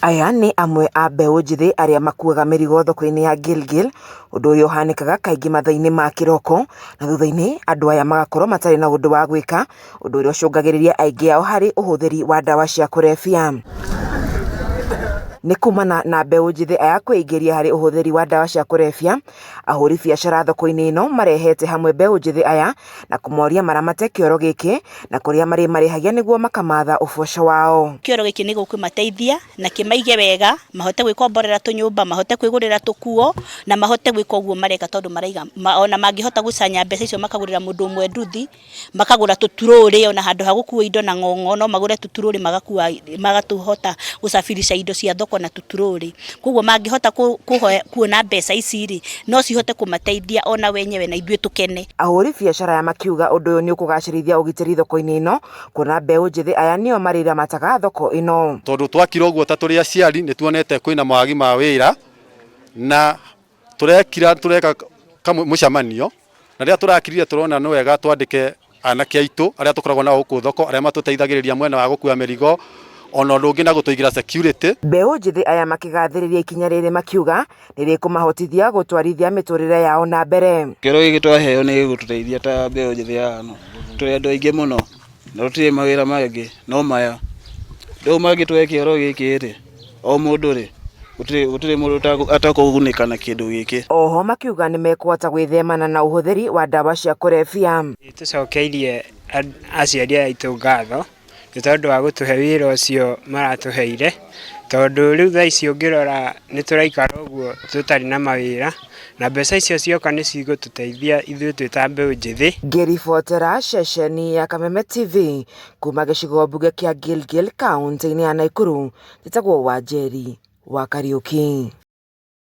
Aya nĩ amwe a mbeũ njĩthĩ arĩa makuaga mĩrigo thoko-inĩ ya Gilgil, ũndũ ũrĩa ũhanĩkaga kaingĩ mathaa-inĩ ma kĩroko, na thutha-inĩ andũ aya magakorwo matarĩ na ũndũ wa gwĩka, ũndũ ũrĩa ũcũngagĩrĩria aingĩ ao harĩ ũhũthĩri wa ndawa cia kũrebia. Nĩ kumana na mbeũ njĩthĩ aya kwĩingĩria harĩ ũhũthĩri wa ndawa cia kũrebia, ahũri biacara thoko-inĩ ĩno marehete hamwe mbeũ njĩthĩ aya na kũmoria maramate kĩoro gĩkĩ na kũrĩa marĩmarĩhagia nĩguo makamatha ũboco wao. Kĩoro gĩkĩ nĩ gũkũmateithia na kĩmaige wega, mahote gwĩkomborera tũnyũmba, mahote kwĩgũrĩra tũkuo na mahote gwĩka ũguo mareka, tondũ maraiga ona mangĩhota gũcanya mbeca icio makagũrĩra mũndũ ũmwe nduthi, makagũra tũturũrĩ, ona handũ ha gũkua indo na ng'ong'o no magũre tũturũrĩ magatũhota gũcabirisha indo cia thoko na tũturũrĩ. Koguo mangĩhota kuona mbeca ici rĩ, no cihote kũmateithia ona wenyewe na ithuĩ tũkene. Ahũri biacara ya makiuga ũndũ ũyũ nĩ ũkũgacĩrithia ũgitĩri thoko-inĩ ĩno, kuona mbeũ njĩthĩ aya nĩo marĩramataga thoko ĩno. Tondũ twakira ũguo ta tũrĩ aciari nĩ tuonete kwĩna mawagi ma wĩra, na tureka mũcemanio, na rĩrĩa tũrakirire tũrona nĩ wega twandĩke anake aitũ arĩa tũkoragwo nao gũkũ thoko, arĩa matũteithagĩrĩria mwena wa gũkua mĩrigo, ona ũndũ ũngĩ na gũtũigĩra security. Mbeũ njĩthĩ aya makĩgathĩrĩria ikinya rĩrĩ makiuga nĩ rĩkũmahotithia gũtwarithia mĩtũrĩre yao na mbere. Kĩoro gĩkĩ twaheo nĩ gĩgũtũteithia ta mbeũ njĩthĩ ya hano, tũrĩ andũ aingĩ mũno na tũtirĩ mawĩra mangĩ no maya. Rĩu mangĩtũhe kĩoro gĩkĩ rĩ, o mũndũ rĩ, gũtirĩ mũndũ atakũgunĩka na kĩndũ gĩkĩ. Oho makiuga nĩ mekũhota gwĩthemana na ũhũthĩri wa ndawa cia kũrebia. Tũcokeirie aciari aitũ ngatho nĩ tondũ wa gũtũhe wĩra ũcio maratũheire, tondũ rĩu thaa ici ũngĩrora nĩ tũraikara ũguo tũtarĩ na mawĩra, na mbeca icio cioka nĩ cigũtũteithia ithuĩ twĩ ta mbeũ njĩthĩ. Ngĩribotera ceceni ya Kameme TV kuma gĩcigo mbunge kĩa Gilgil kaunti-inĩ ya Naikuru, njĩtagwo Wanjeri wa Kariũki.